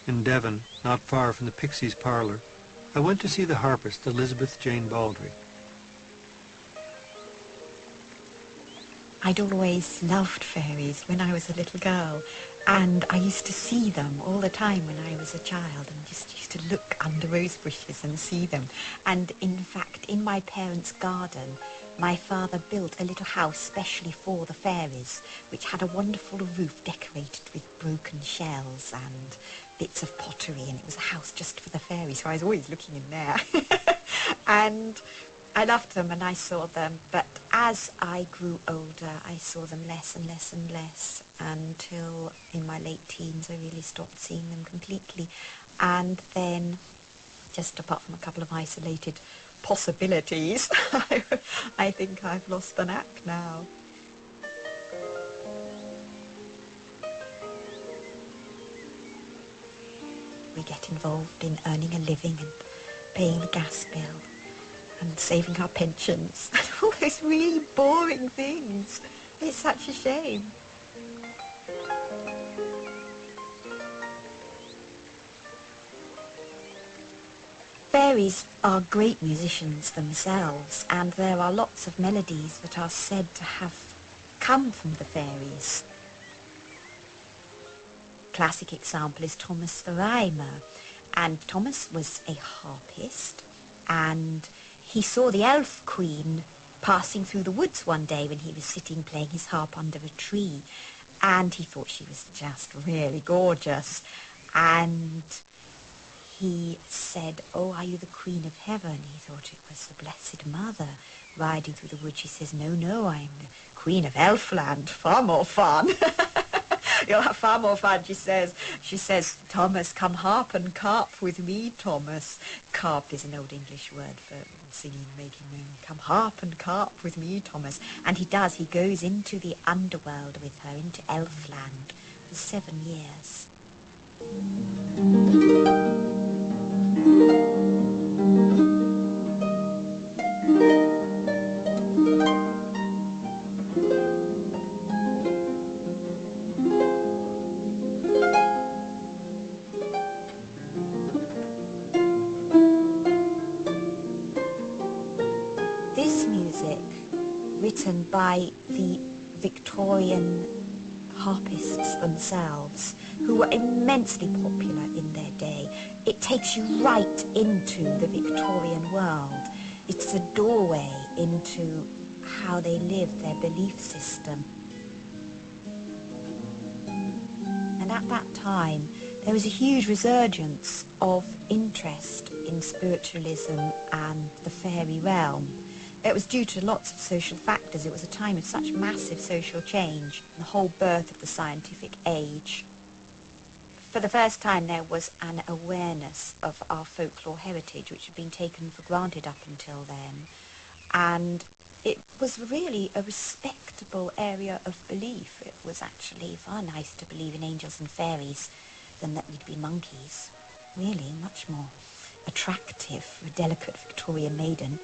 In Devon, not far from the Pixies' parlour, I went to see the harpist Elizabeth Jane Baldry. I'd always loved fairies when I was a little girl, and I used to see them all the time when I was a child, and just used to look under rose bushes and see them. And in fact, in my parents' garden, my father built a little house specially for the fairies, which had a wonderful roof decorated with broken shells and bits of pottery, and it was a house just for the fairies, so I was always looking in there. And I loved them and I saw them, but as I grew older, I saw them less and less and less, until in my late teens I really stopped seeing them completely. And then, just apart from a couple of isolated possibilities, I think I've lost the knack now. We get involved in earning a living and paying the gas bill and saving our pensions and all those really boring things. It's such a shame. Fairies are great musicians themselves, and there are lots of melodies that are said to have come from the fairies. Classic example is Thomas the Rhymer, and Thomas was a harpist, and he saw the elf queen passing through the woods one day when he was sitting playing his harp under a tree, and he thought she was just really gorgeous, and he said, "Oh, are you the Queen of Heaven?" He thought it was the Blessed Mother riding through the woods. She says, "No, no, I'm the Queen of Elfland. Far more fun." You'll have far more fun, she says. She says, "Thomas, come harp and carp with me, Thomas." Carp is an old English word for singing, making moon. "Come harp and carp with me, Thomas." And he does. He goes into the underworld with her, into Elfland, for 7 years. This music, written by the Victorian harpists themselves, who were immensely popular in their day, it takes you right into the Victorian world. It's a doorway into how they lived, their belief system. And at that time, there was a huge resurgence of interest in spiritualism and the fairy realm. It was due to lots of social factors. It was a time of such massive social change, the whole birth of the scientific age. For the first time, there was an awareness of our folklore heritage, which had been taken for granted up until then. And it was really a respectable area of belief. It was actually far nicer to believe in angels and fairies than that we'd be monkeys. Really, much more attractive for a delicate Victorian maiden.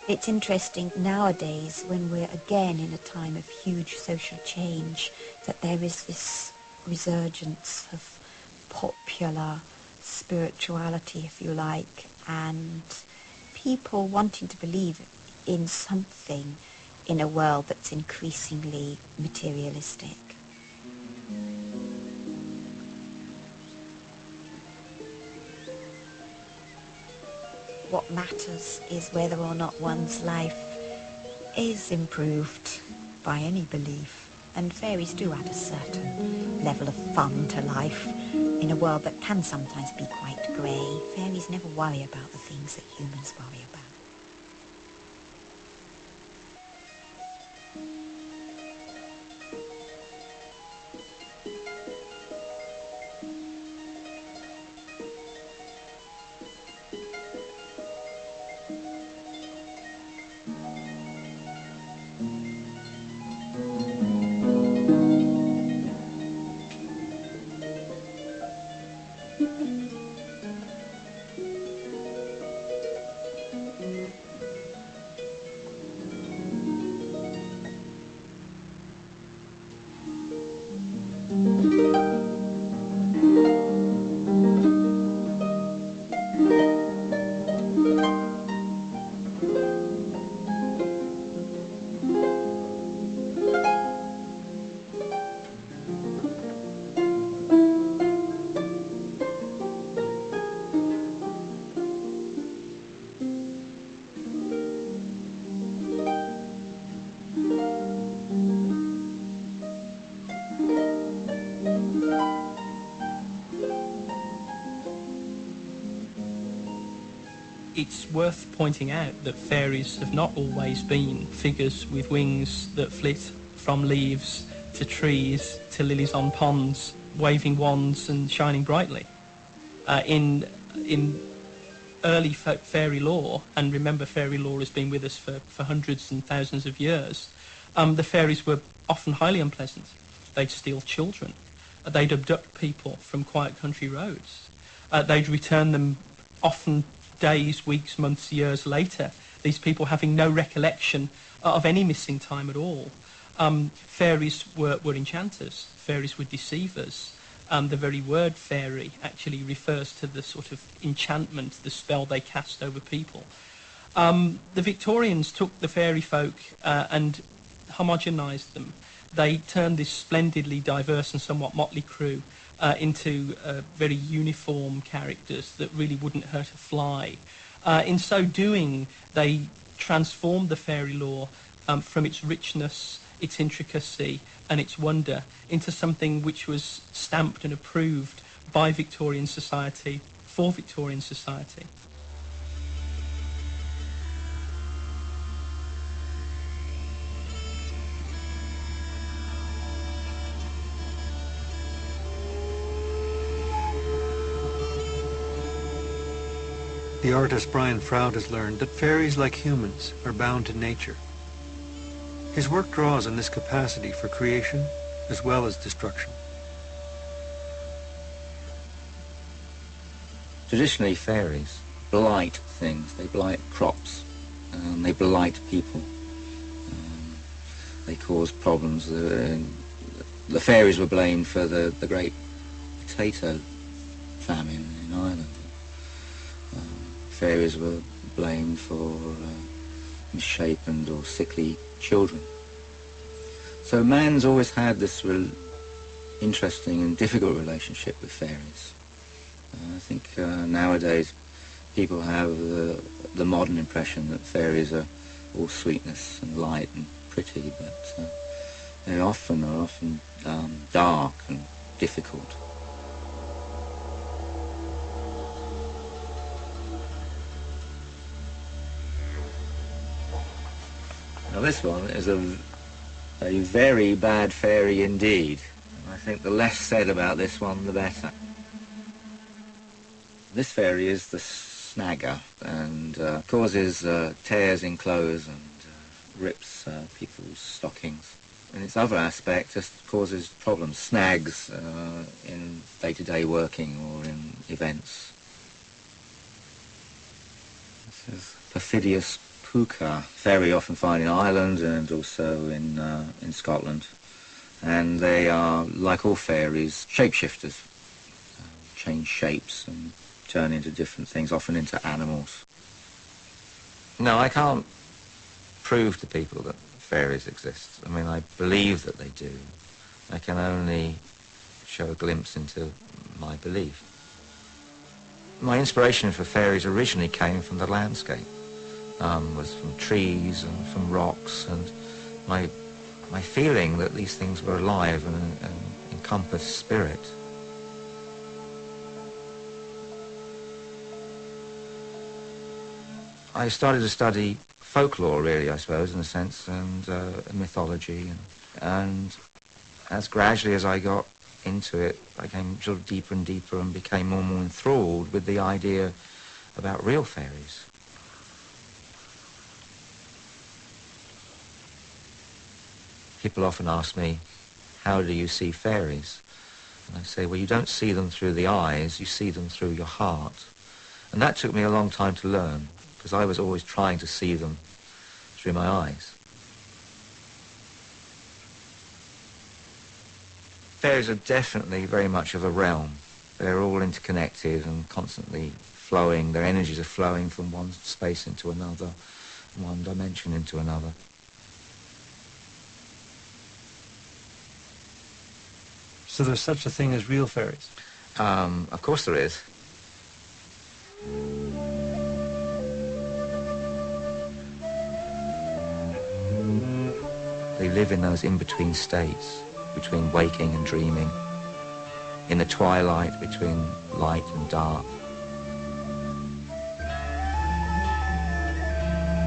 It's interesting nowadays, when we're again in a time of huge social change, that there is this resurgence of popular spirituality, if you like, and people wanting to believe in something in a world that's increasingly materialistic. What matters is whether or not one's life is improved by any belief. And fairies do add a certain level of fun to life in a world that can sometimes be quite grey. Fairies never worry about the things that humans worry about. it's worth pointing out that fairies have not always been figures with wings that flit from leaves to trees to lilies on ponds, waving wands and shining brightly. In early fairy lore, and remember fairy lore has been with us for hundreds and thousands of years, the fairies were often highly unpleasant. They'd steal children. They'd abduct people from quiet country roads. They'd return them often days, weeks, months, years later, these people having no recollection of any missing time at all. Fairies were enchanters. Fairies were deceivers. The very word fairy actually refers to the sort of enchantment, the spell they cast over people. The Victorians took the fairy folk and homogenised them. They turned this splendidly diverse and somewhat motley crew into very uniform characters that really wouldn't hurt a fly. In so doing, they transformed the fairy lore from its richness, its intricacy and its wonder into something which was stamped and approved by Victorian society for Victorian society. The artist Brian Froud has learned that fairies, like humans, are bound to nature. His work draws on this capacity for creation as well as destruction. Traditionally, fairies blight things. They blight crops. They blight people. They cause problems. The fairies were blamed for the great potato famine in Ireland. Fairies were blamed for misshapen or sickly children. So man's always had this interesting and difficult relationship with fairies. I think nowadays people have the modern impression that fairies are all sweetness and light and pretty, but they are often dark and difficult. Now this one is a very bad fairy indeed. I think the less said about this one, the better. This fairy is the snagger and causes tears in clothes and rips people's stockings. And its other aspect just causes problems, snags in day-to-day working or in events. This is perfidious puka, very often found in Ireland and also in Scotland. And they are, like all fairies, shapeshifters. Change shapes and turn into different things, often into animals. No, I can't prove to people that fairies exist. I mean, I believe that they do. I can only show a glimpse into my belief. My inspiration for fairies originally came from the landscape. Was from trees and from rocks, and my feeling that these things were alive and encompassed spirit. I started to study folklore, really, I suppose, in a sense, and mythology, and as gradually as I got into it, I came sort of deeper and deeper and became more and more enthralled with the idea about real fairies. People often ask me, how do you see fairies? And I say, well, you don't see them through the eyes, you see them through your heart. And that took me a long time to learn, because I was always trying to see them through my eyes. Fairies are definitely very much of a realm. They're all interconnected and constantly flowing. Their energies are flowing from one space into another, one dimension into another. So there's such a thing as real fairies? Of course there is. They live in those in-between states, between waking and dreaming, in the twilight between light and dark.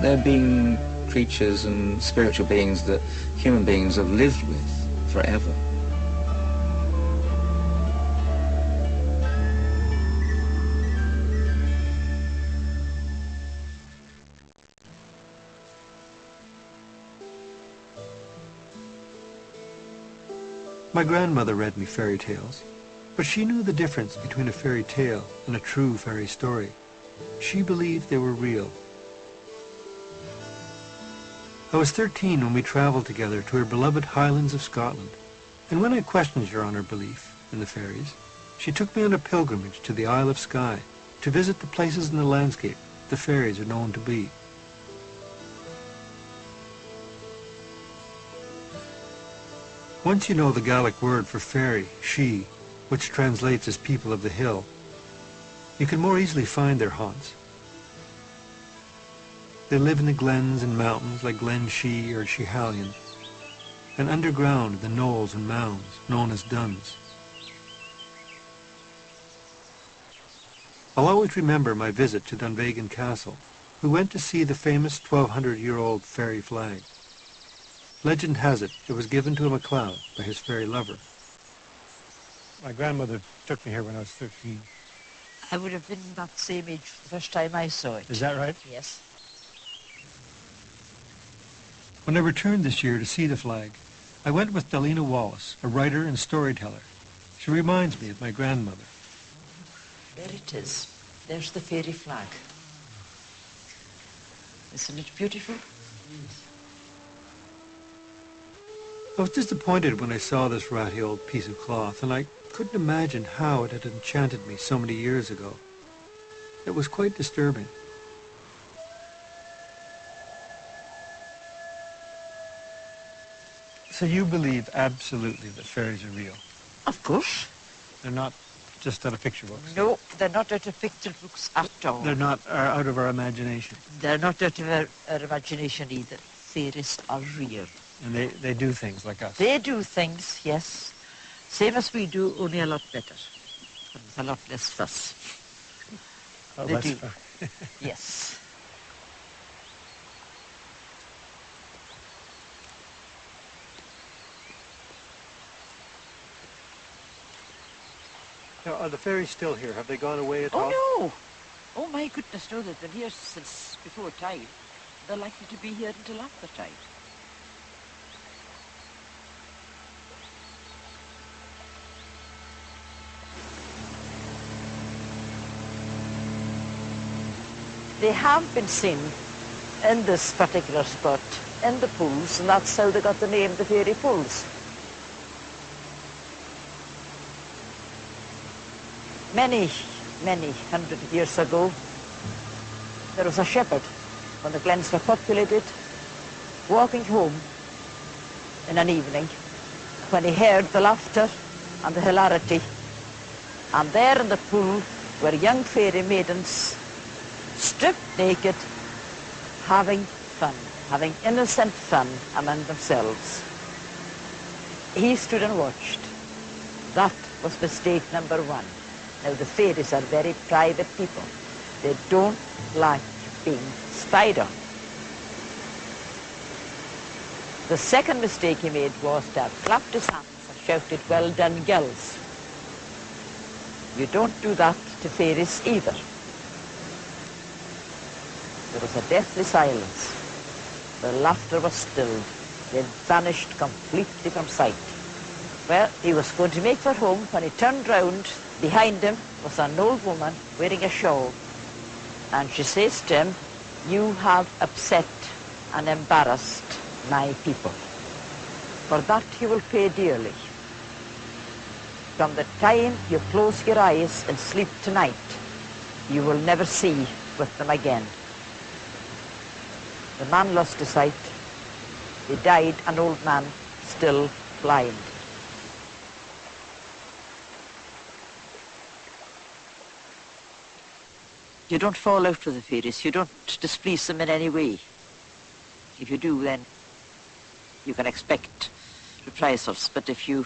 They're being creatures and spiritual beings that human beings have lived with forever. My grandmother read me fairy tales, but she knew the difference between a fairy tale and a true fairy story. She believed they were real. I was 13 when we travelled together to her beloved Highlands of Scotland, and when I questioned her on her belief in the fairies, she took me on a pilgrimage to the Isle of Skye to visit the places in the landscape the fairies are known to be. Once you know the Gaelic word for fairy, she, which translates as people of the hill, you can more easily find their haunts. They live in the glens and mountains like Glen Shee or Schiehallion, and underground in the knolls and mounds known as duns. I'll always remember my visit to Dunvegan Castle. We went to see the famous 1,200-year-old fairy flag. Legend has it was given to a MacLeod by his fairy lover. My grandmother took me here when I was 13. I would have been about the same age the first time I saw it. Is that right? Yes. When I returned this year to see the flag, I went with Dalina Wallace, a writer and storyteller. She reminds me of my grandmother. There it is. There's the fairy flag. Isn't it beautiful? Yes. I was disappointed when I saw this ratty old piece of cloth, and I couldn't imagine how it had enchanted me so many years ago. It was quite disturbing. So you believe absolutely that fairies are real? Of course. They're not just out of picture books? No, they're not out of picture books at all. They're not out of our imagination? They're not out of our imagination either. Fairies are real. And they do things like us? They do things, yes. Same as we do, only a lot better. And with a lot less fuss. Oh, they that's do. fun. Yes. Now, are the fairies still here? Have they gone away at all? Oh, no. Oh, my goodness, no. They've been here since before tide. They're likely to be here until after tide. They have been seen in this particular spot, in the pools, and that's how they got the name, the fairy pools. Many, many hundred years ago, there was a shepherd, when the glens were populated, walking home in an evening, when he heard the laughter and the hilarity, and there in the pool were young fairy maidens, stripped naked, having fun, having innocent fun among themselves. He stood and watched. That was mistake number one. Now, the fairies are very private people. They don't like being spied on. The second mistake he made was to have clapped his hands and shouted, "Well done, girls." You don't do that to fairies either. There was a deathly silence. The laughter was stilled. They vanished completely from sight. Well, he was going to make for home when he turned round. Behind him was an old woman wearing a shawl. And she says to him, "You have upset and embarrassed my people. For that you will pay dearly. From the time you close your eyes and sleep tonight, you will never see with them again." The man lost his sight. He died an old man, still blind. You don't fall out with the fairies. You don't displease them in any way. If you do, then you can expect reprisals. But if you're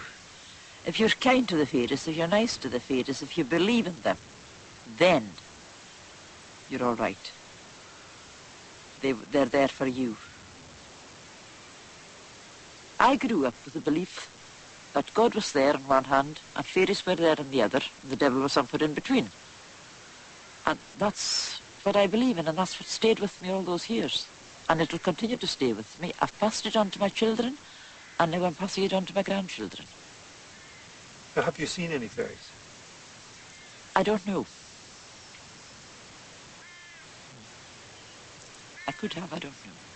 kind to the fairies, if you're nice to the fairies, if you believe in them, then you're all right. They're there for you. I grew up with the belief that God was there on one hand and fairies were there on the other, and the devil was somewhere in between. And that's what I believe in, and that's what stayed with me all those years. And it will continue to stay with me. I've passed it on to my children, and now I'm passing it on to my grandchildren. Now, have you seen any fairies? I don't know. I could have, I don't know.